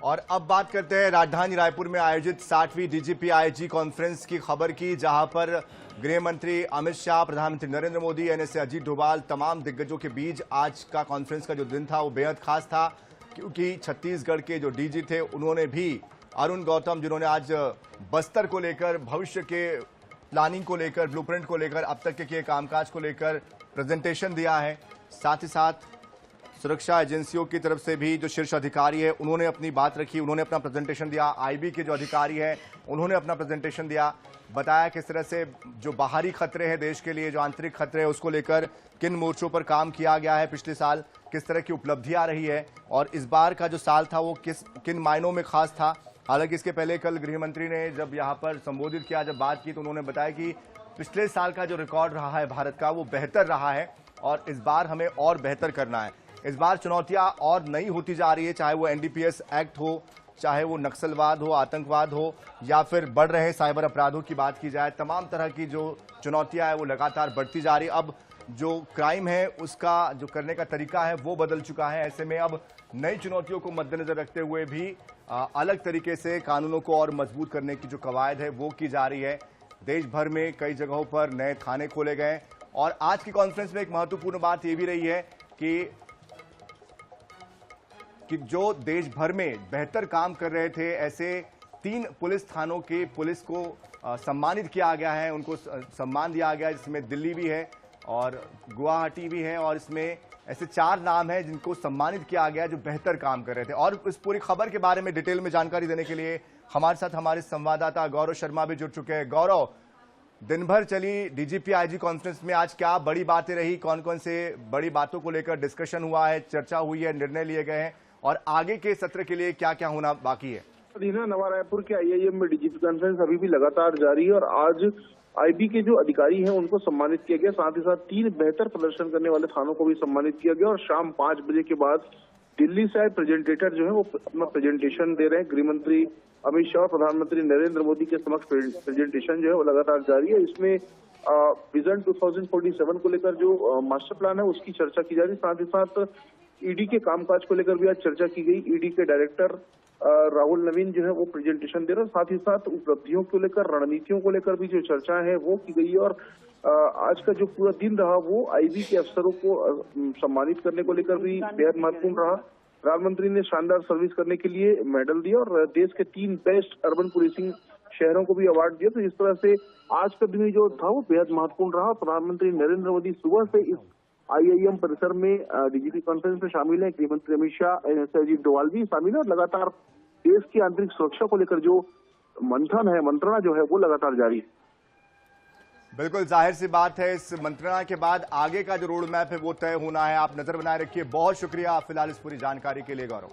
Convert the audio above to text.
और अब बात करते हैं राजधानी रायपुर में आयोजित 60वीं डीजीपी आईजी कॉन्फ्रेंस की खबर की, जहां पर गृह मंत्री अमित शाह, प्रधानमंत्री नरेंद्र मोदी, एनएसए अजीत डोभाल, तमाम दिग्गजों के बीच आज का कॉन्फ्रेंस का जो दिन था वो बेहद खास था, क्योंकि छत्तीसगढ़ के जो डीजी थे उन्होंने भी, अरुण गौतम, जिन्होंने आज बस्तर को लेकर, भविष्य के प्लानिंग को लेकर, ब्लूप्रिंट को लेकर, अब तक के कामकाज को लेकर प्रेजेंटेशन दिया है। साथ ही साथ सुरक्षा एजेंसियों की तरफ से भी जो शीर्ष अधिकारी है उन्होंने अपनी बात रखी, उन्होंने अपना प्रेजेंटेशन दिया। आईबी के जो अधिकारी हैं उन्होंने अपना प्रेजेंटेशन दिया, बताया किस तरह से जो बाहरी खतरे हैं देश के लिए, जो आंतरिक खतरे हैं उसको लेकर किन मोर्चों पर काम किया गया है पिछले साल, किस तरह की उपलब्धियां रही है और इस बार का जो साल था वो किन मायनों में खास था। हालांकि इसके पहले कल गृह मंत्री ने जब यहाँ पर संबोधित किया, जब बात की, तो उन्होंने बताया कि पिछले साल का जो रिकॉर्ड रहा है भारत का वो बेहतर रहा है और इस बार हमें और बेहतर करना है। इस बार चुनौतियां और नई होती जा रही है, चाहे वो एनडीपीएस एक्ट हो, चाहे वो नक्सलवाद हो, आतंकवाद हो, या फिर बढ़ रहे साइबर अपराधों की बात की जाए। तमाम तरह की जो चुनौतियां हैं वो लगातार बढ़ती जा रही है। अब जो क्राइम है उसका जो करने का तरीका है वो बदल चुका है। ऐसे में अब नई चुनौतियों को मद्देनजर रखते हुए भी अलग तरीके से कानूनों को और मजबूत करने की जो कवायद है वो की जा रही है। देश भर में कई जगहों पर नए थाने खोले गए और आज की कॉन्फ्रेंस में एक महत्वपूर्ण बात यह भी रही है कि जो देश भर में बेहतर काम कर रहे थे ऐसे 3 पुलिस थानों के पुलिस को सम्मानित किया गया है, उनको सम्मान दिया गया है, जिसमें दिल्ली भी है और गुवाहाटी भी है, और इसमें ऐसे 4 नाम हैं जिनको सम्मानित किया गया है जो बेहतर काम कर रहे थे। और इस पूरी खबर के बारे में डिटेल में जानकारी देने के लिए हमारे साथ हमारे संवाददाता गौरव शर्मा भी जुड़ चुके हैं। गौरव, दिन भर चली डीजीपी आईजी कॉन्फ्रेंस में आज क्या बड़ी बातें रही, कौन कौन से बड़ी बातों को लेकर डिस्कशन हुआ है, चर्चा हुई है, निर्णय लिए गए हैं और आगे के सत्र के लिए क्या क्या होना बाकी है? नवा रायपुर के आईआईएम में डीजीपी कॉन्फ्रेंस अभी भी लगातार जारी है और आज आईबी के जो अधिकारी हैं उनको सम्मानित किया गया। साथ ही साथ 3 बेहतर प्रदर्शन करने वाले थानों को भी सम्मानित किया गया और शाम 5 बजे के बाद दिल्ली से आए प्रेजेंटेटर जो है वो अपना प्रेजेंटेशन दे रहे हैं। गृह मंत्री अमित शाह और प्रधानमंत्री नरेंद्र मोदी के समक्ष प्रेजेंटेशन जो है वो लगातार जारी है। इसमें विजन 2047 को लेकर जो मास्टर प्लान है उसकी चर्चा की जा रही है। साथ ही साथ ईडी के कामकाज को लेकर भी आज चर्चा की गई। ईडी के डायरेक्टर राहुल नवीन जो है वो प्रेजेंटेशन दे रहे हैं। साथ ही साथ उपलब्धियों को लेकर, रणनीतियों को लेकर भी जो चर्चा है वो की गई है और आज का जो पूरा दिन रहा वो आईबी के अफसरों को सम्मानित करने को लेकर भी बेहद महत्वपूर्ण रहा। प्रधानमंत्री ने शानदार सर्विस करने के लिए मेडल दिया और देश के 3 बेस्ट अर्बन पुलिसिंग शहरों को भी अवार्ड दिया। तो इस तरह से आज का दिन जो था वो बेहद महत्वपूर्ण रहा। प्रधानमंत्री नरेंद्र मोदी सुबह से इस आईआईएम परिसर में डीजीपी कॉन्फ्रेंस में शामिल है। गृह मंत्री अमित शाह, एनएसए अजीत डोभाल भी शामिल है और लगातार देश की आंतरिक सुरक्षा को लेकर जो मंत्रणा जो है वो लगातार जारी है। बिल्कुल जाहिर सी बात है, इस मंत्रणा के बाद आगे का जो रोड मैप है वो तय होना है। आप नजर बनाए रखिए। बहुत शुक्रिया फिलहाल इस पूरी जानकारी के लिए गौरव।